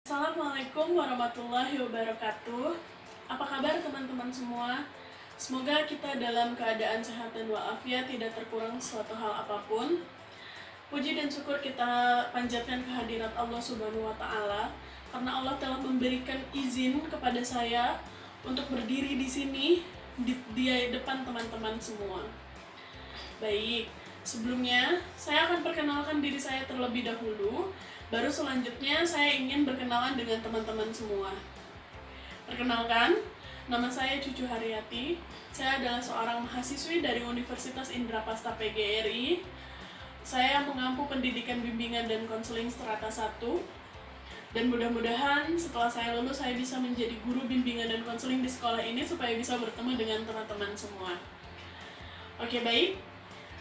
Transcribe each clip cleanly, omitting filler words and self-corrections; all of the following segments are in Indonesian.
Assalamualaikum warahmatullahi wabarakatuh. Apa kabar teman-teman semua? Semoga kita dalam keadaan sehat dan walafiat, tidak terkurang suatu hal apapun. Puji dan syukur kita panjatkan kehadirat Allah Subhanahu wa Ta'ala, karena Allah telah memberikan izin kepada saya untuk berdiri di sini di depan teman-teman semua. Baik, sebelumnya saya akan perkenalkan diri saya terlebih dahulu. Baru selanjutnya saya ingin berkenalan dengan teman-teman semua. Perkenalkan, nama saya Cucu Haryati. Saya adalah seorang mahasiswi dari Universitas Indrapasta PGRI. Saya mengampu pendidikan bimbingan dan konseling strata 1. Dan mudah-mudahan setelah saya lulus, saya bisa menjadi guru bimbingan dan konseling di sekolah ini supaya bisa bertemu dengan teman-teman semua. Oke, baik.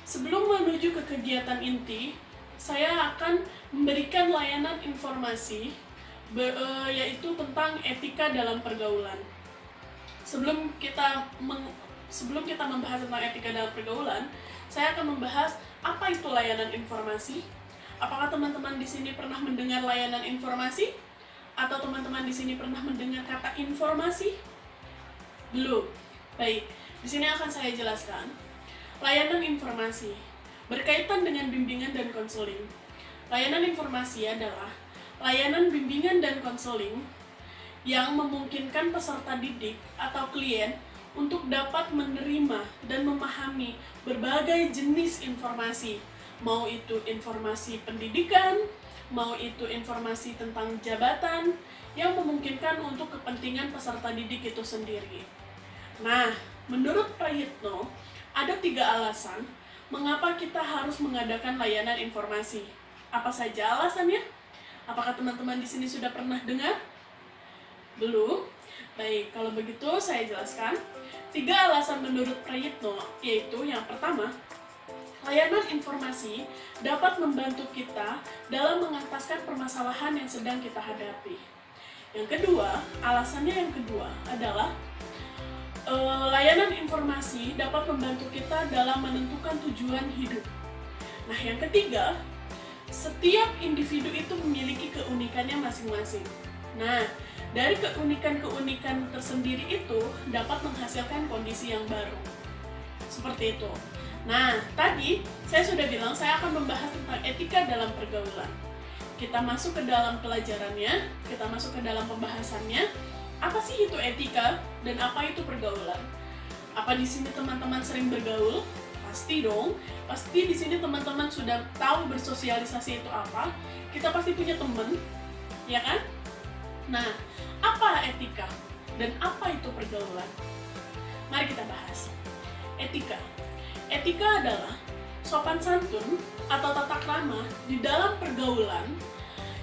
Sebelum menuju ke kegiatan inti, saya akan memberikan layanan informasi yaitu tentang etika dalam pergaulan. Sebelum kita membahas tentang etika dalam pergaulan, saya akan membahas apa itu layanan informasi. Apakah teman-teman di sini pernah mendengar layanan informasi? Atau teman-teman di sini pernah mendengar kata informasi? Belum. Baik, di sini akan saya jelaskan. Layanan informasi berkaitan dengan bimbingan dan konseling. Layanan informasi adalah layanan bimbingan dan konseling yang memungkinkan peserta didik atau klien untuk dapat menerima dan memahami berbagai jenis informasi, mau itu informasi pendidikan, mau itu informasi tentang jabatan, yang memungkinkan untuk kepentingan peserta didik itu sendiri. Nah, menurut Prayitno, ada 3 alasan mengapa kita harus mengadakan layanan informasi. Apa saja alasannya? Apakah teman-teman di sini sudah pernah dengar? Belum? Baik, kalau begitu saya jelaskan. 3 alasan menurut Prayitno, yaitu yang pertama, layanan informasi dapat membantu kita dalam mengentaskan permasalahan yang sedang kita hadapi. Yang kedua, alasannya yang kedua adalah layanan informasi dapat membantu kita dalam menentukan tujuan hidup. Nah, yang ketiga, setiap individu itu memiliki keunikannya masing-masing. Nah, dari keunikan-keunikan tersendiri itu dapat menghasilkan kondisi yang baru. Seperti itu. Nah, tadi saya sudah bilang saya akan membahas tentang etika dalam pergaulan. Kita masuk ke dalam pelajarannya, kita masuk ke dalam pembahasannya. Apa sih itu etika dan apa itu pergaulan? Apa di sini teman-teman sering bergaul? Pasti dong. Pasti di sini teman-teman sudah tahu bersosialisasi itu apa. Kita pasti punya teman, ya kan? Nah, apa etika dan apa itu pergaulan? Mari kita bahas. Etika. Etika adalah sopan santun atau tata krama di dalam pergaulan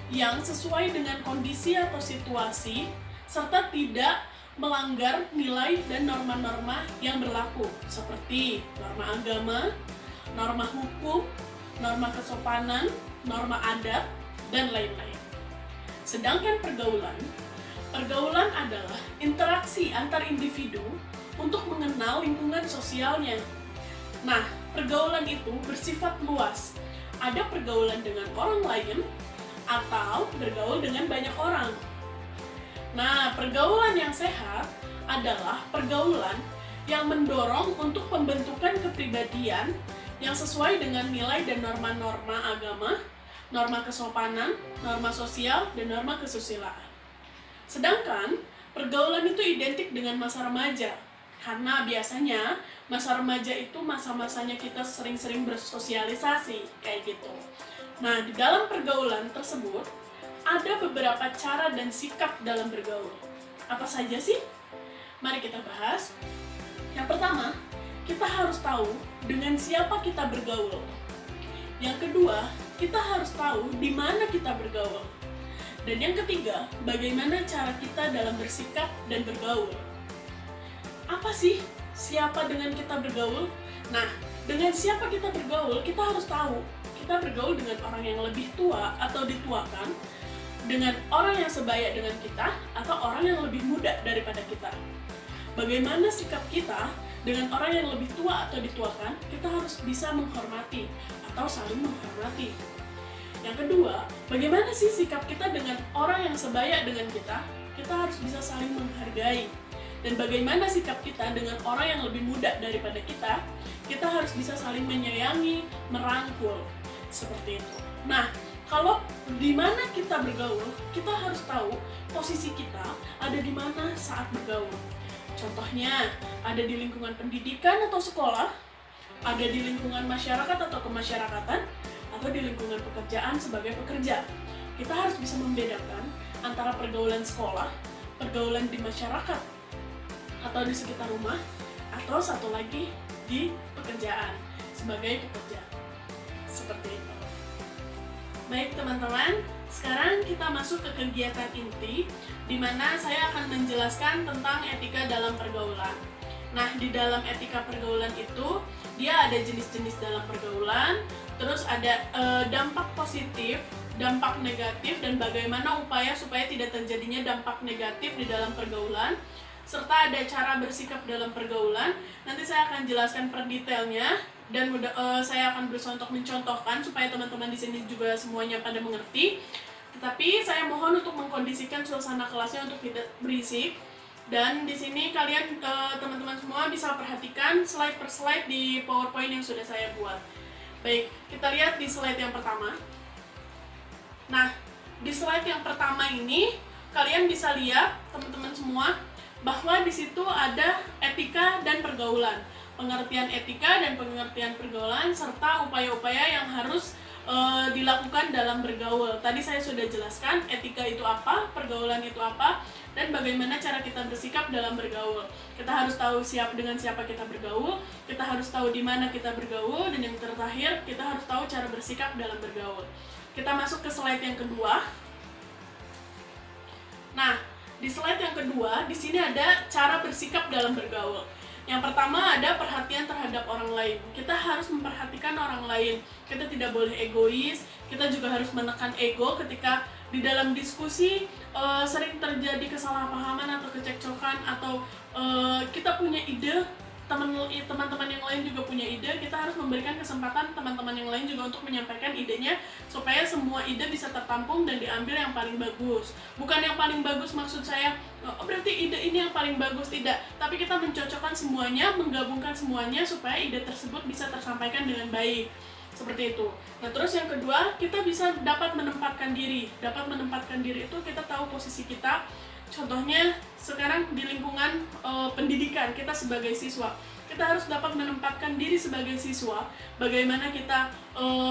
yang sesuai dengan kondisi atau situasi serta tidak melanggar nilai dan norma-norma yang berlaku, seperti norma agama, norma hukum, norma kesopanan, norma adat, dan lain-lain. Sedangkan pergaulan adalah interaksi antar individu untuk mengenal lingkungan sosialnya. Nah, pergaulan itu bersifat luas. Ada pergaulan dengan orang lain atau bergaul dengan banyak orang. Nah, pergaulan yang sehat adalah pergaulan yang mendorong untuk pembentukan kepribadian yang sesuai dengan nilai dan norma-norma agama, norma kesopanan, norma sosial, dan norma kesusilaan. Sedangkan, pergaulan itu identik dengan masa remaja, karena biasanya masa remaja itu masa-masanya kita sering-sering bersosialisasi, kayak gitu. Nah, di dalam pergaulan tersebut, ada beberapa cara dan sikap dalam bergaul. Apa saja sih? Mari kita bahas. Yang pertama, kita harus tahu dengan siapa kita bergaul. Yang kedua, kita harus tahu di mana kita bergaul. Dan yang ketiga, bagaimana cara kita dalam bersikap dan bergaul. Apa sih siapa dengan kita bergaul? Nah, dengan siapa kita bergaul, kita harus tahu. Kita bergaul dengan orang yang lebih tua atau dituakan, dengan orang yang sebaya dengan kita, atau orang yang lebih muda daripada kita. Bagaimana sikap kita dengan orang yang lebih tua atau dituakan? Kita harus bisa menghormati atau saling menghormati. Yang kedua, bagaimana sih sikap kita dengan orang yang sebaya dengan kita? Kita harus bisa saling menghargai. Dan bagaimana sikap kita dengan orang yang lebih muda daripada kita? Kita harus bisa saling menyayangi, merangkul, seperti itu. Nah, kalau di mana kita bergaul, kita harus tahu posisi kita ada di mana saat bergaul. Contohnya, ada di lingkungan pendidikan atau sekolah, ada di lingkungan masyarakat atau kemasyarakatan, atau di lingkungan pekerjaan sebagai pekerja. Kita harus bisa membedakan antara pergaulan sekolah, pergaulan di masyarakat, atau di sekitar rumah, atau satu lagi di pekerjaan sebagai pekerja. Seperti itu. Baik teman-teman, sekarang kita masuk ke kegiatan inti, di mana saya akan menjelaskan tentang etika dalam pergaulan. Nah, di dalam etika pergaulan itu, dia ada jenis-jenis dalam pergaulan, terus ada dampak positif, dampak negatif, dan bagaimana upaya supaya tidak terjadinya dampak negatif di dalam pergaulan, serta ada cara bersikap dalam pergaulan. Nanti saya akan jelaskan per detailnya, dan saya akan berusaha untuk mencontohkan supaya teman-teman di sini juga semuanya pada mengerti. Tetapi saya mohon untuk mengkondisikan suasana kelasnya untuk tidak berisik. Dan di sini kalian teman-teman semua bisa perhatikan slide per slide di PowerPoint yang sudah saya buat. Baik, kita lihat di slide yang pertama. Nah, di slide yang pertama ini kalian bisa lihat teman-teman semua bahwa di situ ada etika dan pergaulan, pengertian etika dan pengertian pergaulan, serta upaya-upaya yang harus dilakukan dalam bergaul. Tadi saya sudah jelaskan etika itu apa, pergaulan itu apa, dan bagaimana cara kita bersikap dalam bergaul. Kita harus tahu dengan siapa kita bergaul, kita harus tahu di mana kita bergaul, dan yang terakhir kita harus tahu cara bersikap dalam bergaul. Kita masuk ke slide yang kedua. Nah, di slide yang kedua, di sini ada cara bersikap dalam bergaul. Yang pertama ada perhatian terhadap orang lain. Kita harus memperhatikan orang lain. Kita tidak boleh egois. Kita juga harus menekan ego ketika di dalam diskusi sering terjadi kesalahpahaman atau kecekcokan, atau kita punya ide, teman-teman yang lain juga punya ide. Kita harus memberikan kesempatan teman-teman yang lain juga untuk menyampaikan idenya, supaya semua ide bisa tertampung dan diambil yang paling bagus. Bukan yang paling bagus maksud saya, berarti ide ini yang paling bagus, tidak. Tapi kita mencocokkan semuanya, menggabungkan semuanya supaya ide tersebut bisa tersampaikan dengan baik. Seperti itu. Nah, terus yang kedua, kita bisa dapat menempatkan diri. Dapat menempatkan diri itu kita tahu posisi kita. Contohnya sekarang di lingkungan pendidikan, kita sebagai siswa, kita harus dapat menempatkan diri sebagai siswa. Bagaimana kita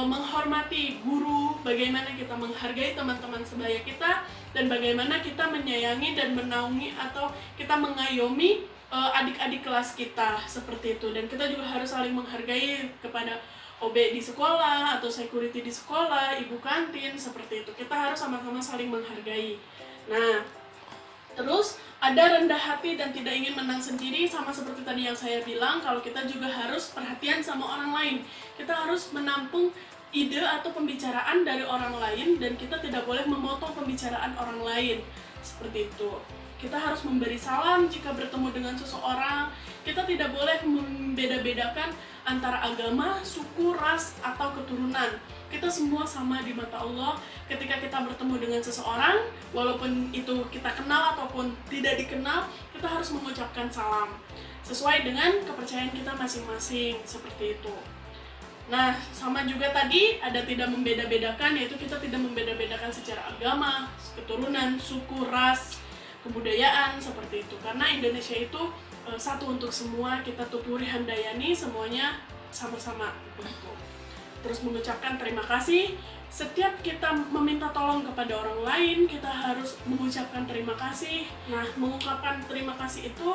menghormati guru, bagaimana kita menghargai teman-teman sebaya kita, dan bagaimana kita menyayangi dan menaungi atau kita mengayomi adik-adik kelas kita, seperti itu. Dan kita juga harus saling menghargai kepada OB di sekolah atau security di sekolah, ibu kantin, seperti itu. Kita harus sama-sama saling menghargai. Nah, terus ada rendah hati dan tidak ingin menang sendiri, sama seperti tadi yang saya bilang, kalau kita juga harus perhatian sama orang lain. Kita harus menampung ide atau pembicaraan dari orang lain, dan kita tidak boleh memotong pembicaraan orang lain. Seperti itu. Kita harus memberi salam jika bertemu dengan seseorang. Kita tidak boleh membeda-bedakan antara agama, suku, ras, atau keturunan. Kita semua sama di mata Allah. Ketika kita bertemu dengan seseorang, walaupun itu kita kenal ataupun tidak dikenal, kita harus mengucapkan salam sesuai dengan kepercayaan kita masing-masing, seperti itu. Nah, sama juga tadi ada tidak membeda-bedakan, yaitu kita tidak membeda-bedakan secara agama, keturunan, suku, ras, kebudayaan, seperti itu. Karena Indonesia itu satu untuk semua, kita tuturi handayani, semuanya sama-sama begitu. Terus mengucapkan terima kasih. Setiap kita meminta tolong kepada orang lain, kita harus mengucapkan terima kasih. Nah, mengungkapkan terima kasih itu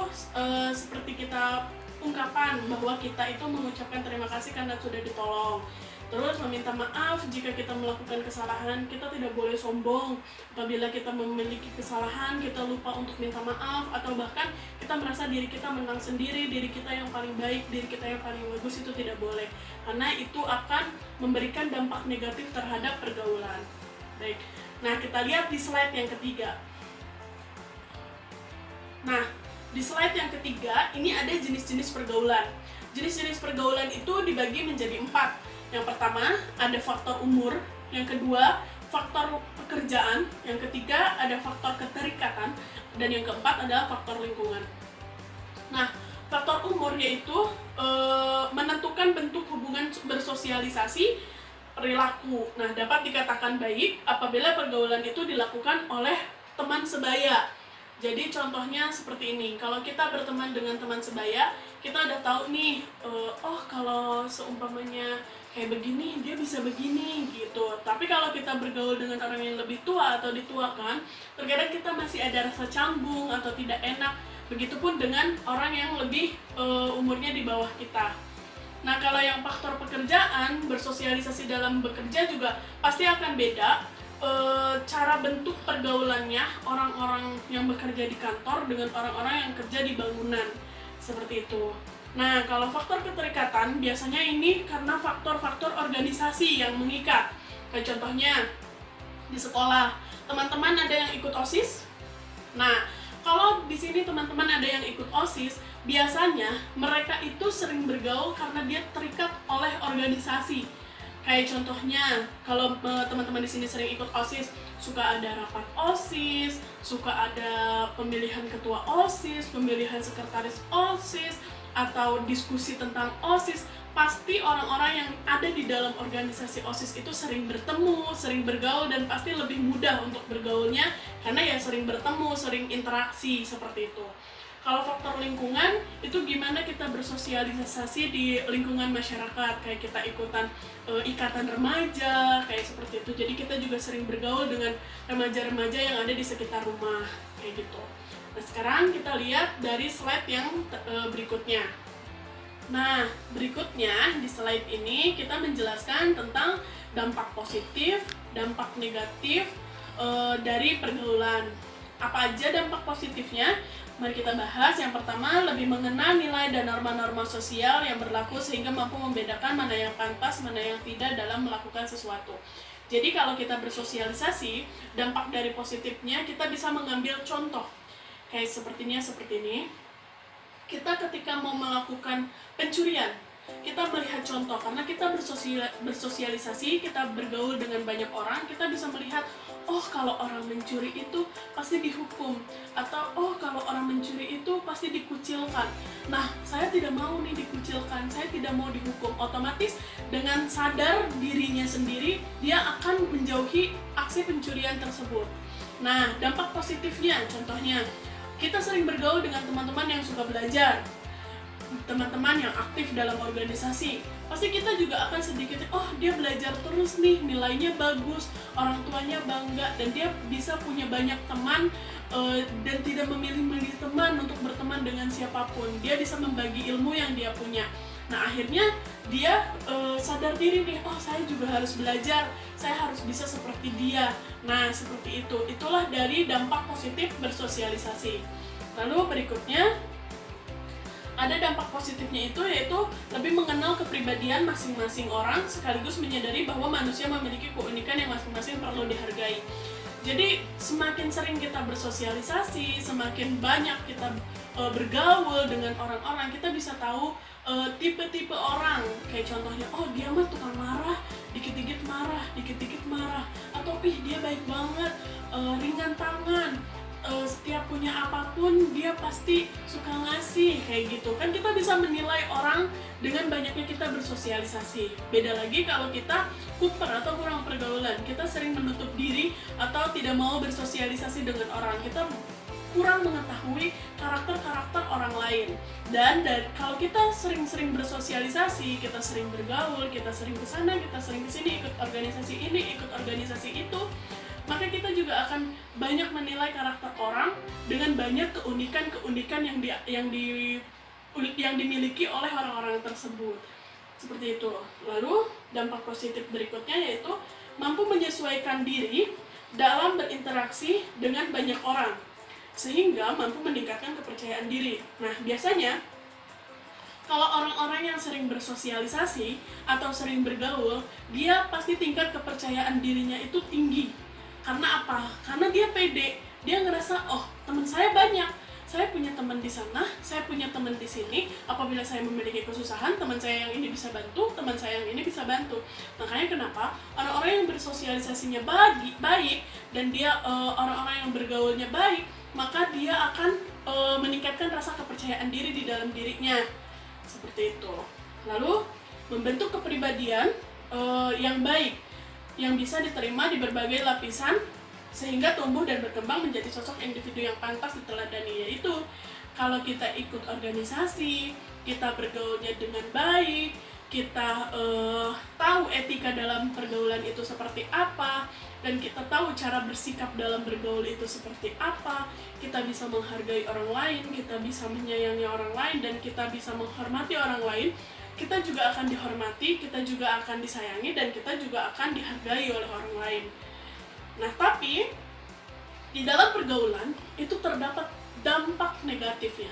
seperti kita ungkapan bahwa kita itu mengucapkan terima kasih karena sudah ditolong. Terus meminta maaf jika kita melakukan kesalahan. Kita tidak boleh sombong. Apabila kita memiliki kesalahan, kita lupa untuk minta maaf, atau bahkan kita merasa diri kita menang sendiri, diri kita yang paling baik, diri kita yang paling bagus, itu tidak boleh. Karena itu akan memberikan dampak negatif terhadap pergaulan. Baik. Nah, kita lihat di slide yang ketiga. Nah, di slide yang ketiga, ini ada jenis-jenis pergaulan. Jenis-jenis pergaulan itu dibagi menjadi 4. Yang pertama, ada faktor umur. yang kedua faktor pekerjaan, yang ketiga ada faktor keterikatan, dan yang keempat adalah faktor lingkungan. Nah, faktor umur yaitu menentukan bentuk hubungan bersosialisasi perilaku. Nah, dapat dikatakan baik apabila pergaulan itu dilakukan oleh teman sebaya. Jadi contohnya seperti ini, kalau kita berteman dengan teman sebaya, kita udah tahu nih, oh kalau seumpamanya kayak begini, dia bisa begini gitu. Tapi kalau kita bergaul dengan orang yang lebih tua atau dituakan, terkadang kita masih ada rasa canggung atau tidak enak. Begitupun dengan orang yang lebih umurnya di bawah kita. Nah, kalau yang faktor pekerjaan, bersosialisasi dalam bekerja juga pasti akan beda. Cara bentuk pergaulannya orang-orang yang bekerja di kantor dengan orang-orang yang kerja di bangunan, seperti itu. Nah, kalau faktor keterikatan biasanya ini karena faktor-faktor organisasi yang mengikat. Kayak contohnya di sekolah, teman-teman ada yang ikut OSIS. Nah, kalau di sini teman-teman ada yang ikut OSIS, biasanya mereka itu sering bergaul karena dia terikat oleh organisasi. Kayak contohnya, kalau teman-teman di sini sering ikut OSIS, suka ada rapat OSIS, suka ada pemilihan ketua OSIS, pemilihan sekretaris OSIS, atau diskusi tentang OSIS. Pasti orang-orang yang ada di dalam organisasi OSIS itu sering bertemu, sering bergaul, dan pasti lebih mudah untuk bergaulnya karena ya sering bertemu, sering interaksi, seperti itu. Kalau faktor lingkungan, itu gimana kita bersosialisasi di lingkungan masyarakat, kayak kita ikutan ikatan remaja, kayak seperti itu. Jadi kita juga sering bergaul dengan remaja-remaja yang ada di sekitar rumah, kayak gitu. Nah, sekarang kita lihat dari slide yang berikutnya. Nah, berikutnya di slide ini kita menjelaskan tentang dampak positif, dampak negatif dari pergaulan. Apa aja dampak positifnya? Mari kita bahas. Yang pertama, lebih mengenal nilai dan norma-norma sosial yang berlaku sehingga mampu membedakan mana yang pantas, mana yang tidak dalam melakukan sesuatu. Jadi kalau kita bersosialisasi, dampak dari positifnya kita bisa mengambil contoh. Kayak seperti ini. Kita ketika mau melakukan pencurian, kita melihat contoh, karena kita bersosialisasi, kita bergaul dengan banyak orang, kita bisa melihat, oh kalau orang mencuri itu pasti dihukum, atau oh kalau orang mencuri itu pasti dikucilkan. Nah, saya tidak mau nih dikucilkan, saya tidak mau dihukum. Otomatis dengan sadar dirinya sendiri, dia akan menjauhi aksi pencurian tersebut. Nah, dampak positifnya, contohnya, kita sering bergaul dengan teman-teman yang suka belajar, teman-teman yang aktif dalam organisasi. Pasti kita juga akan sedikit, oh dia belajar terus nih, nilainya bagus, orang tuanya bangga, dan dia bisa punya banyak teman dan tidak memilih-milih teman untuk berteman dengan siapapun. Dia bisa membagi ilmu yang dia punya. Nah, akhirnya dia sadar diri nih, oh saya juga harus belajar, saya harus bisa seperti dia. Nah, seperti itu. Itulah dari dampak positif bersosialisasi. Lalu berikutnya, ada dampak positifnya itu yaitu lebih mengenal kepribadian masing-masing orang sekaligus menyadari bahwa manusia memiliki keunikan yang masing-masing perlu dihargai. Jadi semakin sering kita bersosialisasi, semakin banyak kita bergaul dengan orang-orang, kita bisa tahu tipe-tipe orang. Kayak contohnya, oh dia mah tukang marah, dikit-dikit marah, atau dia baik banget, ringan tangan, setiap punya apapun dia pasti suka ngasih, kayak gitu. Kan kita bisa menilai orang dengan banyaknya kita bersosialisasi. Beda lagi kalau kita kuper atau kurang pergaulan, kita sering menutup diri atau tidak mau bersosialisasi dengan orang, kita kurang mengetahui karakter-karakter orang lain. Dan kalau kita sering-sering bersosialisasi, kita sering bergaul, kita sering kesana, kita sering kesini, ikut organisasi ini, ikut organisasi itu, maka kita juga akan banyak menilai karakter orang dengan banyak keunikan-keunikan yang dimiliki oleh orang-orang tersebut. Seperti itu. Lalu dampak positif berikutnya yaitu mampu menyesuaikan diri dalam berinteraksi dengan banyak orang, sehingga mampu meningkatkan kepercayaan diri. Nah, biasanya kalau orang-orang yang sering bersosialisasi atau sering bergaul, dia pasti tingkat kepercayaan dirinya itu tinggi. Karena apa? Karena dia pede, dia ngerasa, oh teman saya banyak, saya punya teman di sana, saya punya teman di sini. Apabila saya memiliki kesusahan, teman saya yang ini bisa bantu, teman saya yang ini bisa bantu. Makanya kenapa orang-orang yang bersosialisasinya baik dan dia orang-orang yang bergaulnya baik, maka dia akan meningkatkan rasa kepercayaan diri di dalam dirinya. Seperti itu. Lalu membentuk kepribadian yang baik, yang bisa diterima di berbagai lapisan, sehingga tumbuh dan berkembang menjadi sosok individu yang pantas diteladani. Yaitu kalau kita ikut organisasi, kita bergaulnya dengan baik, kita tahu etika dalam pergaulan itu seperti apa, dan kita tahu cara bersikap dalam bergaul itu seperti apa, kita bisa menghargai orang lain, kita bisa menyayangi orang lain, dan kita bisa menghormati orang lain, kita juga akan dihormati, kita juga akan disayangi, dan kita juga akan dihargai oleh orang lain. Nah, tapi di dalam pergaulan itu terdapat dampak negatifnya.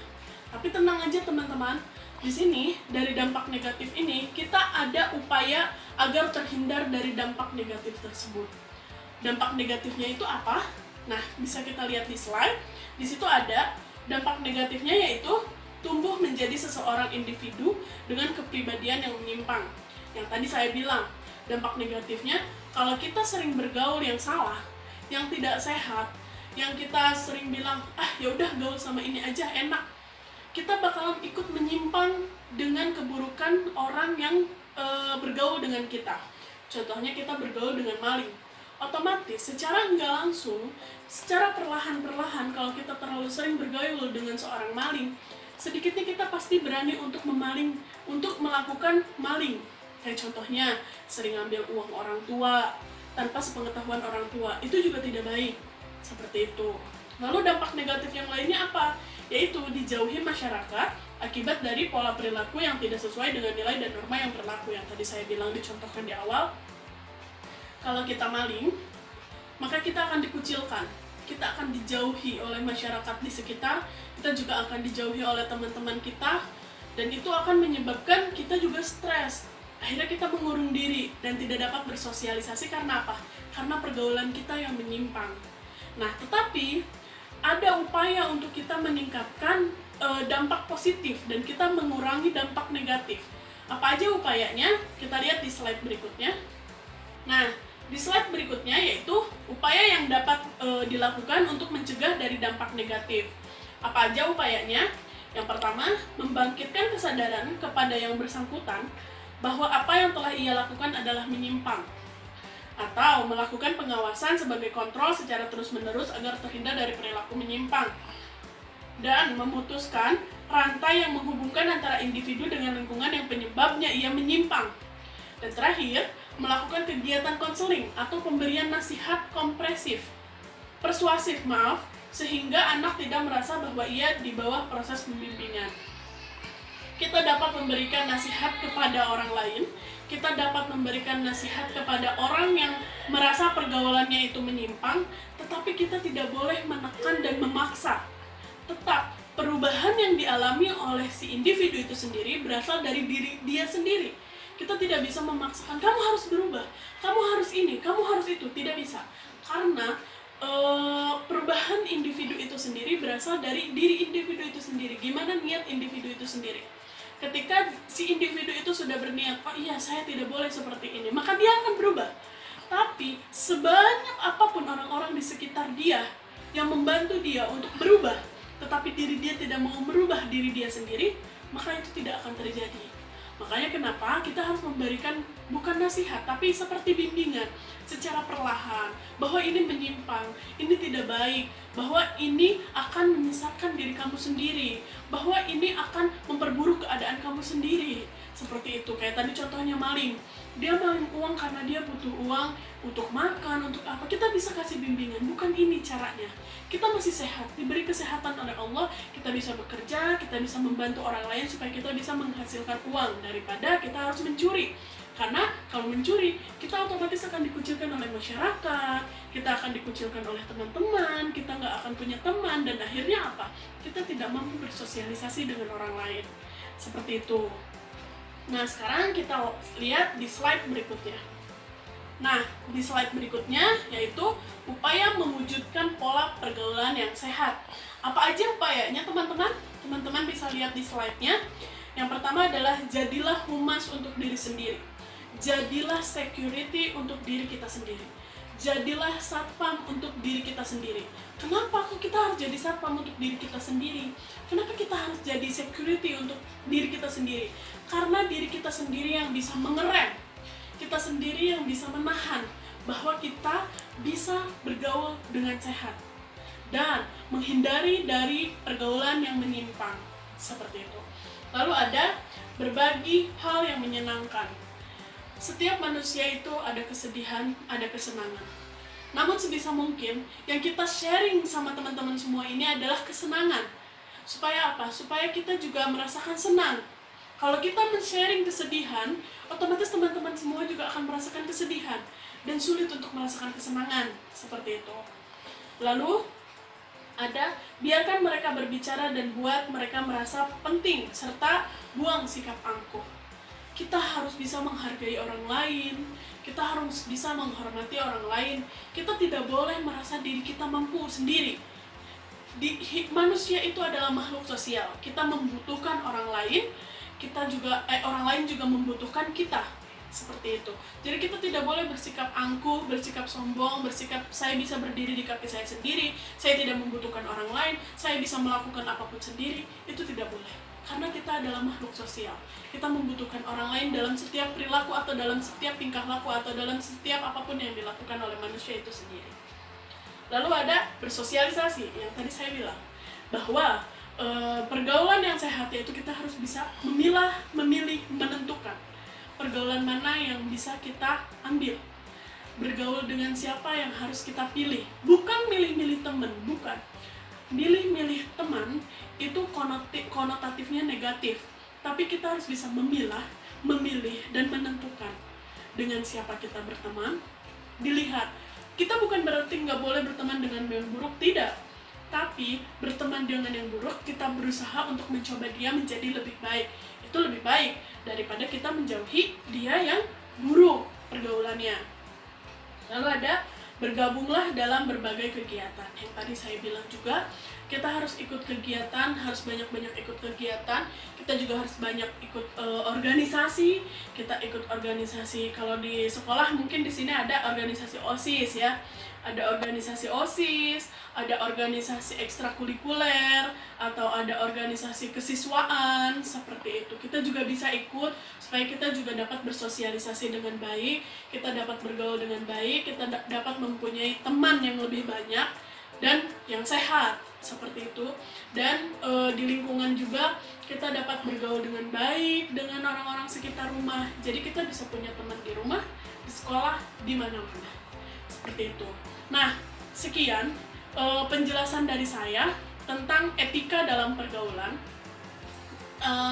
Tapi tenang aja teman-teman, di sini dari dampak negatif ini kita ada upaya agar terhindar dari dampak negatif tersebut. Dampak negatifnya itu apa? Nah, bisa kita lihat di slide. Di situ ada dampak negatifnya, yaitu tumbuh menjadi seseorang individu dengan kepribadian yang menyimpang. Yang tadi saya bilang, dampak negatifnya kalau kita sering bergaul yang salah, yang tidak sehat, yang kita sering bilang, ya udah gaul sama ini aja enak, kita bakalan ikut menyimpang dengan keburukan orang yang bergaul dengan kita. Contohnya kita bergaul dengan maling. Otomatis secara nggak langsung, secara perlahan-perlahan, kalau kita terlalu sering bergaul dengan seorang maling, sedikitnya kita pasti berani untuk memaling, untuk melakukan maling. Kayak contohnya sering ambil uang orang tua tanpa sepengetahuan orang tua, itu juga tidak baik. Seperti itu. Lalu dampak negatif yang lainnya apa? Yaitu dijauhi masyarakat akibat dari pola perilaku yang tidak sesuai dengan nilai dan norma yang berlaku. Yang tadi saya bilang, dicontohkan di awal, kalau kita maling, maka kita akan dikucilkan, kita akan dijauhi oleh masyarakat di sekitar, kita juga akan dijauhi oleh teman-teman kita, dan itu akan menyebabkan kita juga stres. Akhirnya kita mengurung diri dan tidak dapat bersosialisasi. Karena apa? Karena pergaulan kita yang menyimpang. Nah, tetapi ada upaya untuk kita meningkatkan dampak positif dan kita mengurangi dampak negatif. Apa aja upayanya? Kita lihat di slide berikutnya. Nah, di slide berikutnya yaitu upaya yang dapat dilakukan untuk mencegah dari dampak negatif. Apa aja upayanya? Yang pertama, membangkitkan kesadaran kepada yang bersangkutan bahwa apa yang telah ia lakukan adalah menyimpang, atau melakukan pengawasan sebagai kontrol secara terus-menerus agar terhindar dari perilaku menyimpang, dan memutuskan rantai yang menghubungkan antara individu dengan lingkungan yang penyebabnya ia menyimpang. Dan terakhir, melakukan kegiatan konseling atau pemberian nasihat persuasif, sehingga anak tidak merasa bahwa ia di bawah proses pembimbingan. Kita dapat memberikan nasihat kepada orang lain, kita dapat memberikan nasihat kepada orang yang merasa pergaulannya itu menyimpang, tetapi kita tidak boleh menekan dan memaksa. Tetap, perubahan yang dialami oleh si individu itu sendiri berasal dari diri dia sendiri. Kita tidak bisa memaksakan, kamu harus berubah, kamu harus ini, kamu harus itu, tidak bisa. Karena perubahan individu itu sendiri berasal dari diri individu itu sendiri, gimana niat individu itu sendiri. Ketika si individu itu sudah berniat, oh iya saya tidak boleh seperti ini, maka dia akan berubah. Tapi sebanyak apapun orang-orang di sekitar dia yang membantu dia untuk berubah, tetapi diri dia tidak mau merubah diri dia sendiri, maka itu tidak akan terjadi. Makanya kenapa kita harus memberikan bukan nasihat, tapi seperti bimbingan secara perlahan, bahwa ini menyimpang, ini tidak baik, bahwa ini akan menyesatkan diri kamu sendiri, bahwa ini akan memperburuk keadaan kamu sendiri. Seperti itu, kayak tadi contohnya maling. Dia maling uang karena dia butuh uang untuk makan, untuk apa. Kita bisa kasih bimbingan, bukan ini caranya. Kita masih sehat, diberi kesehatan oleh Allah, kita bisa bekerja, kita bisa membantu orang lain supaya kita bisa menghasilkan uang, daripada kita harus mencuri. Karena kalau mencuri, kita otomatis akan dikucilkan oleh masyarakat, kita akan dikucilkan oleh teman-teman, kita nggak akan punya teman, dan akhirnya apa? Kita tidak mampu bersosialisasi dengan orang lain. Seperti itu. Nah, sekarang kita lihat di slide berikutnya. Nah, di slide berikutnya yaitu upaya mewujudkan pola pergaulan yang sehat. Apa aja upayanya teman-teman? Teman-teman bisa lihat di slide-nya. Yang pertama adalah jadilah humas untuk diri sendiri. Jadilah security untuk diri kita sendiri. Jadilah satpam untuk diri kita sendiri. Kenapa kok kita harus jadi satpam untuk diri kita sendiri? Kenapa kita harus jadi security untuk diri kita sendiri? Karena diri kita sendiri yang bisa mengerem, kita sendiri yang bisa menahan bahwa kita bisa bergaul dengan sehat dan menghindari dari pergaulan yang menyimpang seperti itu. Lalu ada berbagi hal yang menyenangkan. Setiap manusia itu ada kesedihan, ada kesenangan. Namun sebisa mungkin yang kita sharing sama teman-teman semua ini adalah kesenangan. Supaya apa? Supaya kita juga merasakan senang. Kalau kita men-sharing kesedihan, otomatis teman-teman semua juga akan merasakan kesedihan dan sulit untuk merasakan kesenangan seperti itu. Lalu ada biarkan mereka berbicara dan buat mereka merasa penting serta buang sikap angkuh. Kita harus bisa menghargai orang lain, kita harus bisa menghormati orang lain. Kita tidak boleh merasa diri kita mampu sendiri. Manusia itu adalah makhluk sosial. Kita membutuhkan orang lain, orang lain juga membutuhkan kita. Seperti itu. Jadi kita tidak boleh bersikap angkuh, bersikap sombong, bersikap saya bisa berdiri di kaki saya sendiri, saya tidak membutuhkan orang lain, saya bisa melakukan apapun sendiri. Itu tidak boleh. Karena kita adalah makhluk sosial. Kita membutuhkan orang lain dalam setiap perilaku atau dalam setiap tingkah laku atau dalam setiap apapun yang dilakukan oleh manusia itu sendiri. Lalu ada bersosialisasi yang tadi saya bilang bahwa pergaulan yang sehat itu kita harus bisa memilah, memilih, menentukan pergaulan mana yang bisa kita ambil. Bergaul dengan siapa yang harus kita pilih. Bukan milih-milih teman, bukan. Milih-milih teman itu konotatifnya negatif, tapi kita harus bisa memilah, memilih, dan menentukan dengan siapa kita berteman. Dilihat, kita bukan berarti nggak boleh berteman dengan yang buruk, tidak, tapi berteman dengan yang buruk kita berusaha untuk mencoba dia menjadi lebih baik. Itu lebih baik daripada kita menjauhi dia yang buruk pergaulannya. Lalu ada bergabunglah dalam berbagai kegiatan. Yang tadi saya bilang juga, kita harus ikut kegiatan, harus banyak-banyak ikut kegiatan. Kita juga harus banyak ikut organisasi. Kita ikut organisasi, kalau di sekolah mungkin di sini ada organisasi OSIS ya. Ada organisasi OSIS, ada organisasi ekstrakurikuler, atau ada organisasi kesiswaan, seperti itu. Kita juga bisa ikut supaya kita juga dapat bersosialisasi dengan baik, kita dapat bergaul dengan baik, kita dapat mempunyai teman yang lebih banyak dan yang sehat, seperti itu. Dan di lingkungan juga kita dapat bergaul dengan baik dengan orang-orang sekitar rumah. Jadi kita bisa punya teman di rumah, di sekolah, di mana-mana. Seperti itu. Nah, sekian penjelasan dari saya tentang etika dalam pergaulan.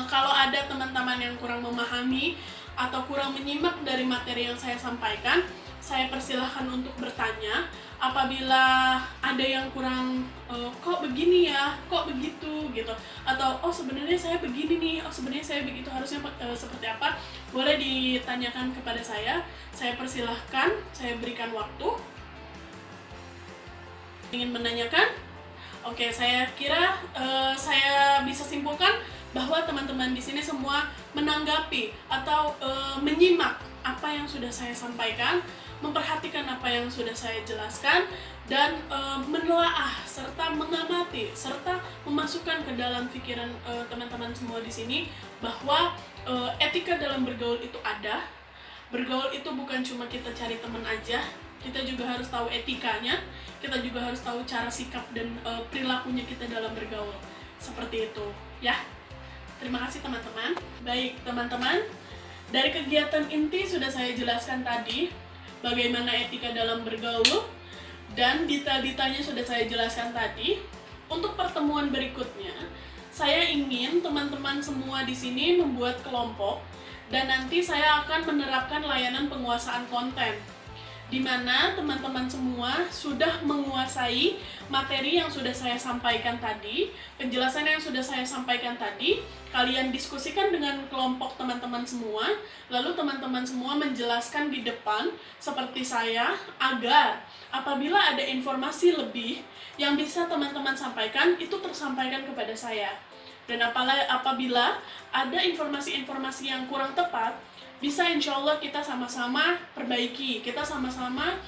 Kalau ada teman-teman yang kurang memahami atau kurang menyimak dari materi yang saya sampaikan, saya persilahkan untuk bertanya. Apabila ada yang kurang, kok begini ya, kok begitu gitu, atau oh sebenarnya saya begini nih, oh sebenarnya saya begitu, harusnya seperti apa, boleh ditanyakan kepada saya persilahkan, saya berikan waktu. Ingin menanyakan? Oke, saya kira saya bisa simpulkan bahwa teman-teman di sini semua menanggapi atau menyimak apa yang sudah saya sampaikan, memperhatikan apa yang sudah saya jelaskan, dan menelaah serta mengamati serta memasukkan ke dalam pikiran teman-teman semua di sini bahwa etika dalam bergaul itu ada. Bergaul itu bukan cuma kita cari teman aja, kita juga harus tahu etikanya, kita juga harus tahu cara sikap dan perilakunya kita dalam bergaul. Seperti itu, ya. Terima kasih teman-teman. Baik teman-teman, dari kegiatan inti sudah saya jelaskan tadi bagaimana etika dalam bergaul, dan detail-detailnya sudah saya jelaskan tadi. Untuk pertemuan berikutnya, saya ingin teman-teman semua di sini membuat kelompok, dan nanti saya akan menerapkan layanan penguasaan konten. di mana teman-teman semua sudah menguasai materi yang sudah saya sampaikan tadi, penjelasan yang sudah saya sampaikan tadi. Kalian diskusikan dengan kelompok teman-teman semua, lalu teman-teman semua menjelaskan di depan seperti saya, agar apabila ada informasi lebih yang bisa teman-teman sampaikan, itu tersampaikan kepada saya. Dan apabila ada informasi-informasi yang kurang tepat, bisa insya Allah kita sama-sama perbaiki, kita sama-sama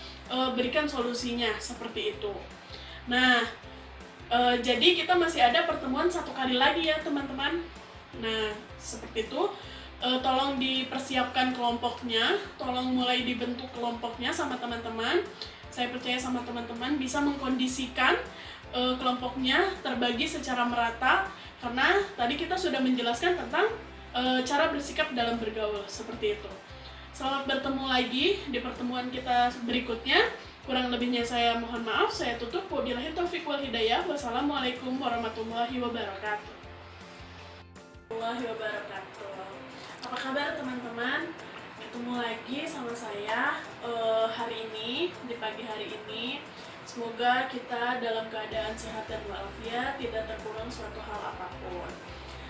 berikan solusinya, seperti itu. Nah, jadi kita masih ada pertemuan 1 kali lagi ya teman-teman. Nah, seperti itu. Tolong dipersiapkan kelompoknya, tolong mulai dibentuk kelompoknya sama teman-teman. Saya percaya sama teman-teman bisa mengkondisikan kelompoknya terbagi secara merata, karena tadi kita sudah menjelaskan tentang cara bersikap dalam bergaul, seperti itu. Selamat bertemu lagi di pertemuan kita berikutnya. Kurang lebihnya saya mohon maaf, saya tutup. Wabillahi taufiq wal hidayah. Wassalamualaikum warahmatullahi wabarakatuh. Apa kabar teman-teman? Ketemu lagi sama saya hari ini, di pagi hari ini. Semoga kita dalam keadaan sehat dan walafiat, tidak terkurang suatu hal apapun.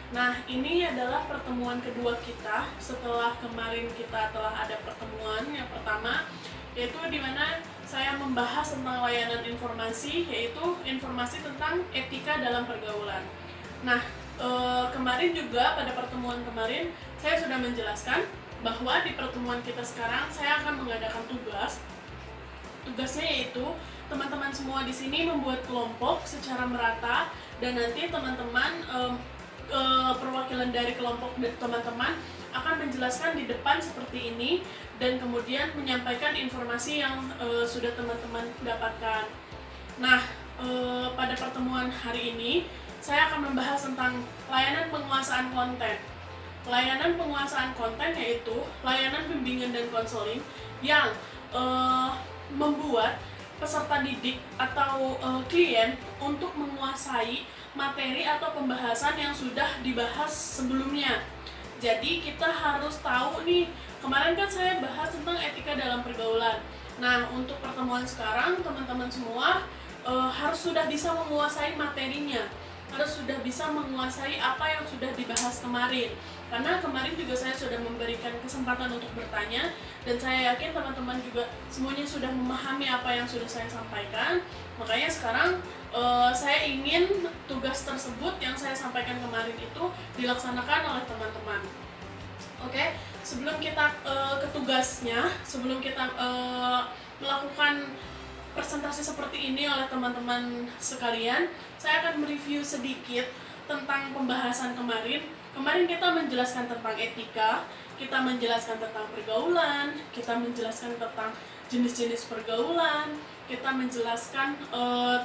Nah, ini adalah pertemuan kedua kita setelah kemarin kita telah ada pertemuan yang pertama, yaitu di mana saya membahas tentang layanan informasi, yaitu informasi tentang etika dalam pergaulan. Nah, kemarin juga pada pertemuan kemarin saya sudah menjelaskan bahwa di pertemuan kita sekarang saya akan mengadakan tugas. Tugasnya yaitu teman-teman semua di sini membuat kelompok secara merata, dan nanti teman-teman perwakilan dari kelompok teman-teman akan menjelaskan di depan seperti ini, dan kemudian menyampaikan informasi yang sudah teman-teman dapatkan. Nah, pada pertemuan hari ini saya akan membahas tentang layanan penguasaan konten. Layanan penguasaan konten yaitu layanan bimbingan dan konseling yang membuat peserta didik atau klien untuk menguasai materi atau pembahasan yang sudah dibahas sebelumnya. Jadi kita harus tahu nih, kemarin kan saya bahas tentang etika dalam pergaulan. Nah, untuk pertemuan sekarang teman-teman semua harus sudah bisa menguasai materinya, harus sudah bisa menguasai apa yang sudah dibahas kemarin. Karena kemarin juga saya sudah memberikan kesempatan untuk bertanya, dan saya yakin teman-teman juga semuanya sudah memahami apa yang sudah saya sampaikan. Makanya sekarang saya ingin tugas tersebut yang saya sampaikan kemarin itu dilaksanakan oleh teman-teman. Oke, sebelum kita ke tugasnya, sebelum kita melakukan presentasi seperti ini oleh teman-teman sekalian, saya akan mereview sedikit tentang pembahasan kemarin. Kemarin kita menjelaskan tentang etika, kita menjelaskan tentang pergaulan, kita menjelaskan tentang jenis-jenis pergaulan, kita menjelaskan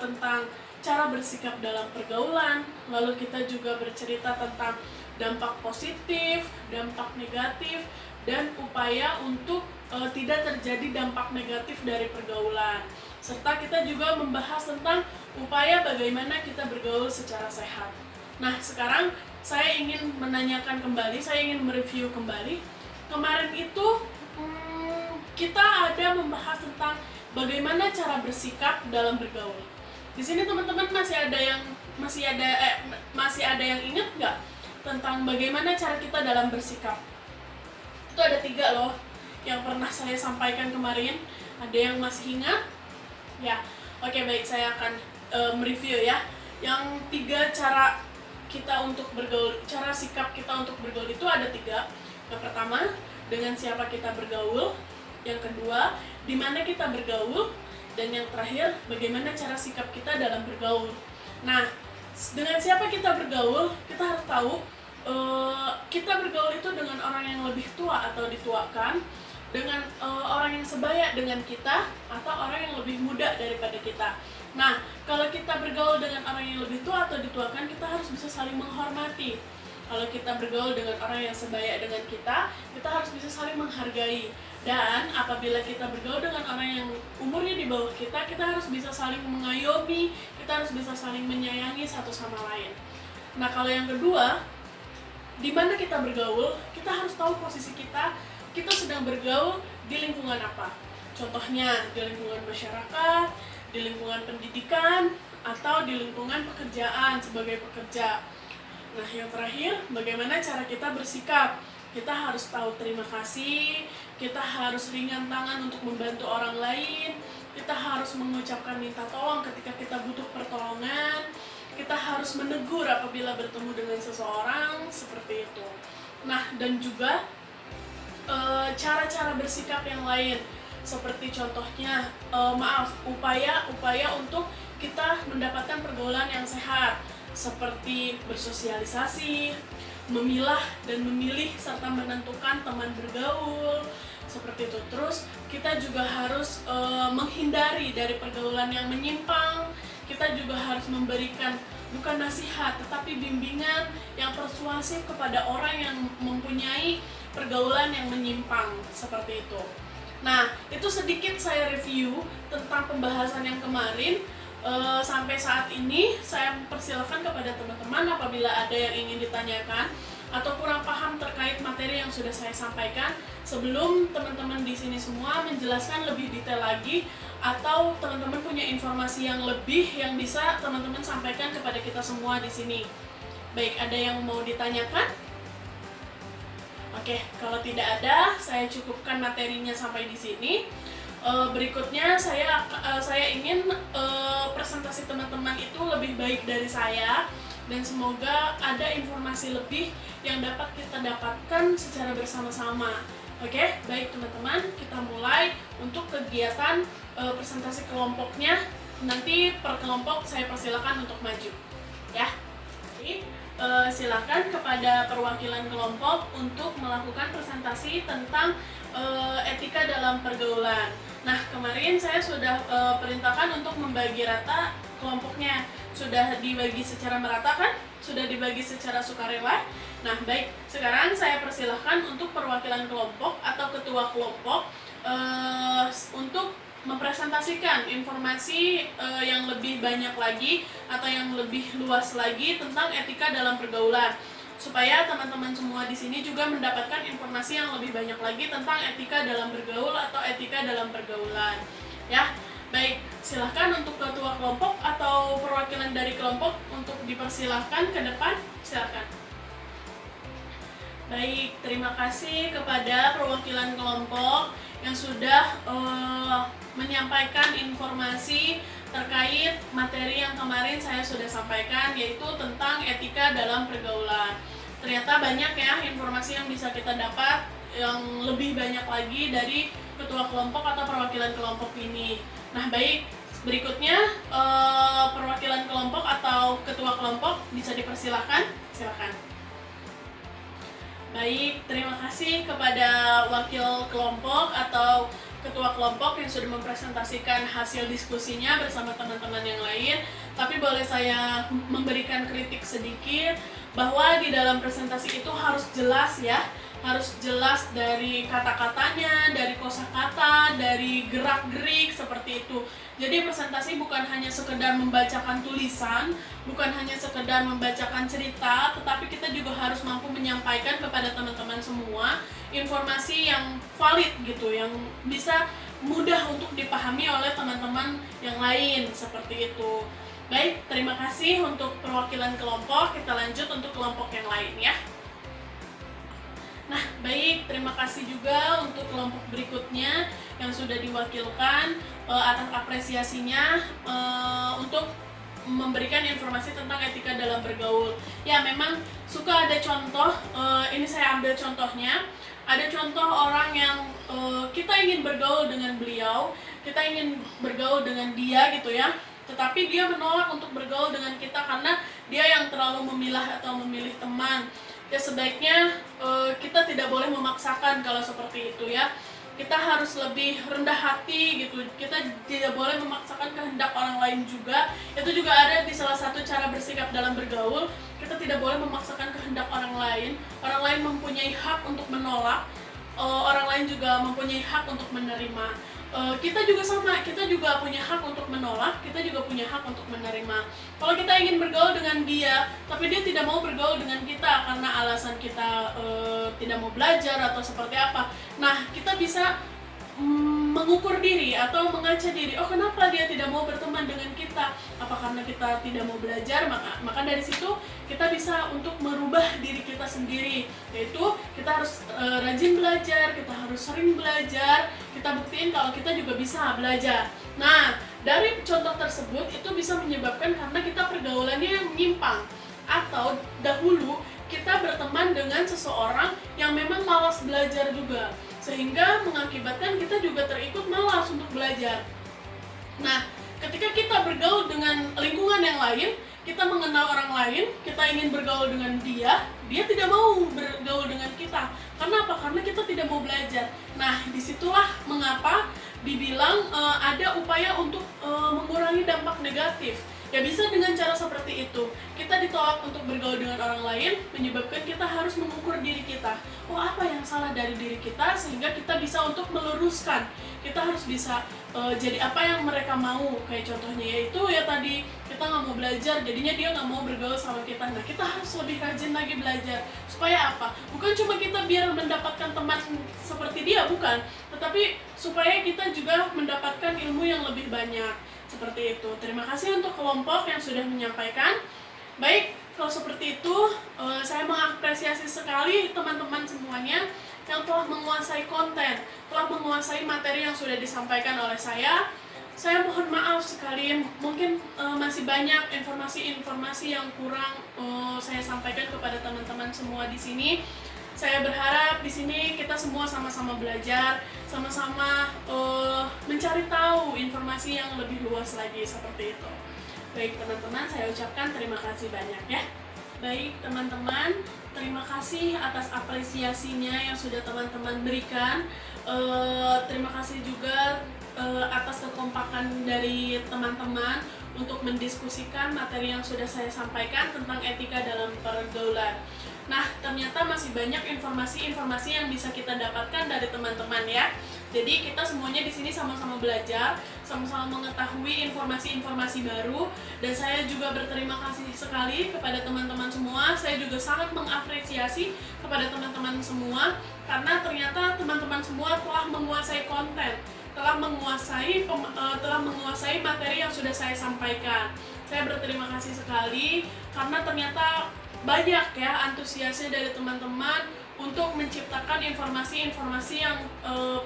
tentang cara bersikap dalam pergaulan, lalu kita juga bercerita tentang dampak positif, dampak negatif, dan upaya untuk tidak terjadi dampak negatif dari pergaulan. Serta kita juga membahas tentang upaya bagaimana kita bergaul secara sehat. Nah, sekarang saya ingin menanyakan kembali, saya ingin mereview kembali. Kemarin itu kita ada membahas tentang bagaimana cara bersikap dalam bergaul. Di sini teman-teman masih ada yang ingat nggak tentang bagaimana cara kita dalam bersikap? Itu ada 3 loh yang pernah saya sampaikan kemarin. Ada yang masih ingat? Ya, oke, baik, saya akan mereview ya. Yang 3 cara kita untuk bergaul, cara sikap kita untuk bergaul itu ada 3. Yang pertama, dengan siapa kita bergaul. Yang kedua, di mana kita bergaul. Dan yang terakhir, bagaimana cara sikap kita dalam bergaul. Nah, dengan siapa kita bergaul, kita harus tahu kita bergaul itu dengan orang yang lebih tua atau dituakan, dengan orang yang sebaya dengan kita, atau orang yang lebih muda daripada kita. Nah, kalau kita bergaul dengan orang yang lebih tua atau dituakan, kita harus bisa saling menghormati. Kalau kita bergaul dengan orang yang sebaya dengan kita harus bisa saling menghargai. Dan apabila kita bergaul dengan orang yang umurnya di bawah kita harus bisa saling mengayomi, kita harus bisa saling menyayangi satu sama lain. Nah, kalau yang kedua, di mana kita bergaul, kita harus tahu posisi kita sedang bergaul di lingkungan apa. Contohnya di lingkungan masyarakat, di lingkungan pendidikan, atau di lingkungan pekerjaan sebagai pekerja. Nah, yang terakhir, bagaimana cara kita bersikap? Kita harus tahu terima kasih, kita harus ringan tangan untuk membantu orang lain, kita harus mengucapkan minta tolong ketika kita butuh pertolongan, kita harus menegur apabila bertemu dengan seseorang, seperti itu. Nah, dan juga cara-cara bersikap yang lain, seperti contohnya upaya untuk kita mendapatkan pergaulan yang sehat, seperti bersosialisasi, memilah dan memilih serta menentukan teman bergaul, seperti itu. Terus kita juga harus menghindari dari pergaulan yang menyimpang. Kita juga harus memberikan bukan nasihat tetapi bimbingan yang persuasif kepada orang yang mempunyai pergaulan yang menyimpang, seperti itu. Nah, itu sedikit saya review tentang pembahasan yang kemarin. Sampai saat ini saya persilakan kepada teman-teman apabila ada yang ingin ditanyakan atau kurang paham terkait materi yang sudah saya sampaikan, sebelum teman-teman di sini semua menjelaskan lebih detail lagi, atau teman-teman punya informasi yang lebih yang bisa teman-teman sampaikan kepada kita semua di sini. Baik, ada yang mau ditanyakan? Oke, kalau tidak ada, saya cukupkan materinya sampai di sini. Berikutnya saya ingin presentasi teman-teman itu lebih baik dari saya, dan semoga ada informasi lebih yang dapat kita dapatkan secara bersama-sama. Oke, baik teman-teman, kita mulai untuk kegiatan presentasi kelompoknya. Nanti per kelompok saya persilakan untuk maju, ya. Jadi silakan kepada perwakilan kelompok untuk melakukan presentasi tentang etika dalam pergaulan. Nah, kemarin saya sudah perintahkan untuk membagi rata kelompoknya. Sudah dibagi secara merata kan? Sudah dibagi secara sukarela. Nah, baik. Sekarang saya persilahkan untuk perwakilan kelompok atau ketua kelompok untuk mempresentasikan informasi yang lebih banyak lagi atau yang lebih luas lagi tentang etika dalam pergaulan, supaya teman-teman semua di sini juga mendapatkan informasi yang lebih banyak lagi tentang etika dalam bergaul atau etika dalam pergaulan. Ya, baik, silahkan untuk ketua kelompok atau perwakilan dari kelompok untuk dipersilahkan ke depan, silahkan. Baik, terima kasih kepada perwakilan kelompok yang sudah menyampaikan informasi terkait materi yang kemarin saya sudah sampaikan, yaitu tentang etika dalam pergaulan. Ternyata banyak ya informasi yang bisa kita dapat, yang lebih banyak lagi dari ketua kelompok atau perwakilan kelompok ini. Nah, baik, berikutnya perwakilan kelompok atau ketua kelompok bisa dipersilahkan, silakan. Baik, terima kasih kepada wakil kelompok atau ketua kelompok yang sudah mempresentasikan hasil diskusinya bersama teman-teman yang lain. Tapi boleh saya memberikan kritik sedikit, bahwa di dalam presentasi itu harus jelas ya, harus jelas dari kata-katanya, dari kosakata, dari gerak-gerik, seperti itu. Jadi presentasi bukan hanya sekedar membacakan tulisan, bukan hanya sekedar membacakan cerita, tetapi kita juga harus mampu menyampaikan kepada teman-teman semua informasi yang valid gitu, yang bisa mudah untuk dipahami oleh teman-teman yang lain, seperti itu. Baik, terima kasih untuk perwakilan kelompok. Kita lanjut untuk kelompok yang lain ya. Nah, baik, terima kasih juga untuk kelompok berikutnya yang sudah diwakilkan atas apresiasinya untuk memberikan informasi tentang etika dalam bergaul. Ya, memang suka ada contoh, ini saya ambil contohnya. Ada contoh orang yang kita ingin bergaul dengan beliau, kita ingin bergaul dengan dia gitu ya, tetapi dia menolak untuk bergaul dengan kita karena dia yang terlalu memilah atau memilih teman. Ya, sebaiknya kita tidak boleh memaksakan kalau seperti itu ya. Kita harus lebih rendah hati gitu. Kita tidak boleh memaksakan kehendak orang lain juga. Itu juga ada di salah satu cara bersikap dalam bergaul. Kita tidak boleh memaksakan kehendak orang lain. Orang lain mempunyai hak untuk menolak. Orang lain juga mempunyai hak untuk menerima. Kita juga sama, kita juga punya hak untuk menolak, kita juga punya hak untuk menerima. Kalau kita ingin bergaul dengan dia, tapi dia tidak mau bergaul dengan kita karena alasan kita tidak mau belajar atau seperti apa, nah kita bisa mengukur diri atau mengaca diri, oh kenapa dia tidak mau berteman dengan kita, apa karena kita tidak mau belajar. Maka dari situ kita bisa untuk merubah diri kita sendiri, yaitu kita harus rajin belajar, kita harus sering belajar, kita buktiin kalau kita juga bisa belajar. Nah, dari contoh tersebut itu bisa menyebabkan karena kita pergaulannya yang menyimpang, atau dahulu kita berteman dengan seseorang yang memang malas belajar juga, sehingga mengakibatkan kita juga terikut malas untuk belajar. Nah, ketika kita bergaul dengan lingkungan yang lain, kita mengenal orang lain, kita ingin bergaul dengan dia tidak mau bergaul dengan kita. Karena apa? Karena kita tidak mau belajar. Nah, disitulah mengapa dibilang ada upaya untuk mengurangi dampak negatif. Ya bisa dengan cara seperti itu. Kita ditolak untuk bergaul dengan orang lain, menyebabkan kita harus mengukur diri kita. Oh, apa yang salah dari diri kita sehingga kita bisa untuk meluruskan. Kita harus bisa jadi apa yang mereka mau. Kayak contohnya yaitu ya tadi, kita nggak mau belajar, jadinya dia nggak mau bergaul sama kita. Nah, kita harus lebih rajin lagi belajar. Supaya apa? Bukan cuma kita biar mendapatkan teman seperti dia, bukan. Tetapi supaya kita juga mendapatkan ilmu yang lebih banyak. Seperti itu. Terima kasih untuk kelompok yang sudah menyampaikan. Baik, kalau seperti itu, saya mengapresiasi sekali teman-teman semuanya yang telah menguasai konten, telah menguasai materi yang sudah disampaikan oleh saya. Saya mohon maaf sekali, mungkin masih banyak informasi-informasi yang kurang saya sampaikan kepada teman-teman semua di sini. Saya berharap di sini kita semua sama-sama belajar, sama-sama mencari tahu informasi yang lebih luas lagi seperti itu. Baik teman-teman, saya ucapkan terima kasih banyak ya. Baik teman-teman, terima kasih atas apresiasinya yang sudah teman-teman berikan. Terima kasih juga atas kekompakan dari teman-teman untuk mendiskusikan materi yang sudah saya sampaikan tentang etika dalam pergaulan. Nah, ternyata masih banyak informasi-informasi yang bisa kita dapatkan dari teman-teman ya. Jadi kita semuanya di sini sama-sama belajar, sama-sama mengetahui informasi-informasi baru, dan saya juga berterima kasih sekali kepada teman-teman semua. Saya juga sangat mengapresiasi kepada teman-teman semua karena ternyata teman-teman semua telah menguasai konten, telah menguasai materi yang sudah saya sampaikan. Saya berterima kasih sekali karena ternyata banyak ya antusiasnya dari teman-teman untuk menciptakan informasi-informasi yang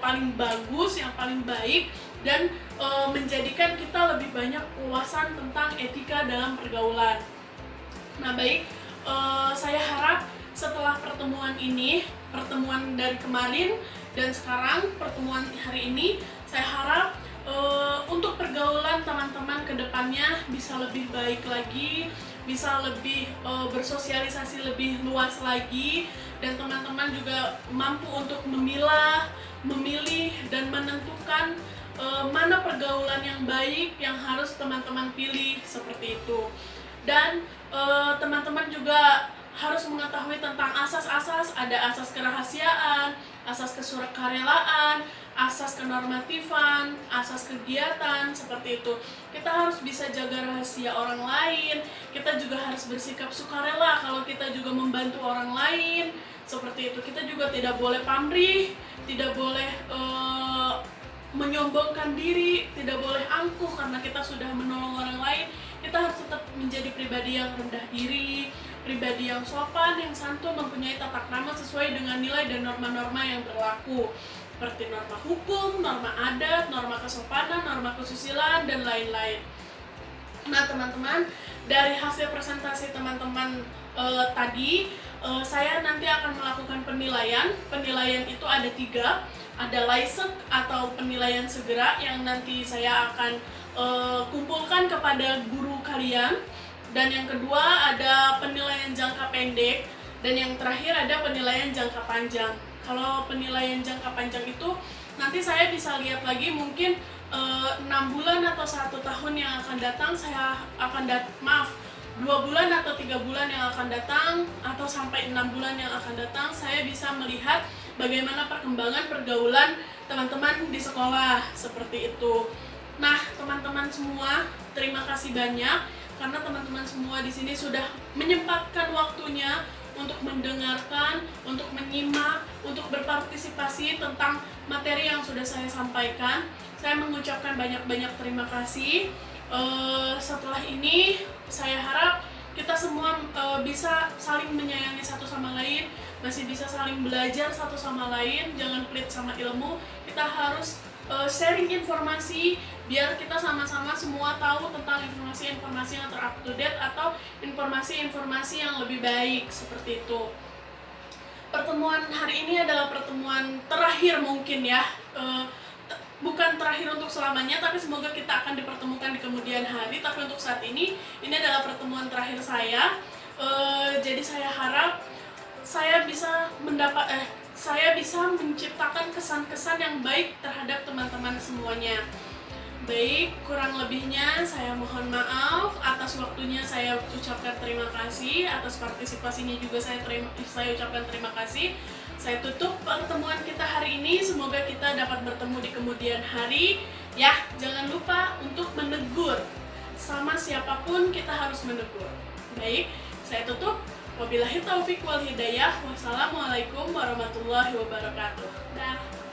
paling bagus, yang paling baik, dan menjadikan kita lebih banyak wawasan tentang etika dalam pergaulan. Nah baik, saya harap setelah pertemuan ini, pertemuan dari kemarin dan sekarang pertemuan hari ini, saya harap untuk pergaulan teman-teman ke depannya bisa lebih baik lagi, bisa lebih bersosialisasi lebih luas lagi, dan teman-teman juga mampu untuk memilah, memilih, dan menentukan mana pergaulan yang baik yang harus teman-teman pilih seperti itu. Dan teman-teman juga harus mengetahui tentang asas-asas, ada asas kerahasiaan, asas kesukarelaan, asas kenormatifan, asas kegiatan, seperti itu. Kita harus bisa jaga rahasia orang lain, kita juga harus bersikap sukarela kalau kita juga membantu orang lain, seperti itu. Kita juga tidak boleh pamrih, tidak boleh menyombongkan diri, tidak boleh angkuh karena kita sudah menolong orang lain. Kita harus tetap menjadi pribadi yang rendah diri, pribadi yang sopan, yang santun, mempunyai tata krama sesuai dengan nilai dan norma-norma yang berlaku, seperti norma hukum, norma adat, norma kesopanan, norma kesusilaan, dan lain-lain. Nah teman-teman, dari hasil presentasi teman-teman tadi, saya nanti akan melakukan penilaian. Penilaian itu ada 3, ada laisek atau penilaian segera yang nanti saya akan kumpulkan kepada guru kalian, dan yang kedua ada penilaian jangka pendek, dan yang terakhir ada penilaian jangka panjang. Kalau penilaian jangka panjang itu nanti saya bisa lihat lagi mungkin 6 bulan atau 1 tahun yang akan datang, saya akan 2 bulan atau 3 bulan yang akan datang, atau sampai 6 bulan yang akan datang, saya bisa melihat bagaimana perkembangan pergaulan teman-teman di sekolah, seperti itu. Nah, teman-teman semua, terima kasih banyak karena teman-teman semua di sini sudah menyempatkan waktunya untuk mendengarkan, untuk menyimak, untuk berpartisipasi tentang materi yang sudah saya sampaikan. Saya mengucapkan banyak-banyak terima kasih. Setelah ini saya harap kita semua bisa saling menyayangi satu sama lain, masih bisa saling belajar satu sama lain, jangan pelit sama ilmu. Kita harus sharing informasi biar kita sama-sama semua tahu tentang informasi-informasi yang ter-up to date atau informasi-informasi yang lebih baik, seperti itu. Pertemuan hari ini adalah pertemuan terakhir mungkin ya, bukan terakhir untuk selamanya, tapi semoga kita akan dipertemukan di kemudian hari. Tapi untuk saat ini adalah pertemuan terakhir saya. Jadi saya harap saya bisa menciptakan kesan-kesan yang baik terhadap teman-teman semuanya. Baik, kurang lebihnya saya mohon maaf. Atas waktunya saya ucapkan terima kasih, atas partisipasinya juga saya ucapkan terima kasih. Saya tutup pertemuan kita hari ini. Semoga kita dapat bertemu di kemudian hari. Ya, jangan lupa untuk menegur. Sama siapapun kita harus menegur. Baik, saya tutup. Wabillahi taufiq wal hidayah. Wassalamualaikum warahmatullahi wabarakatuh. Dah.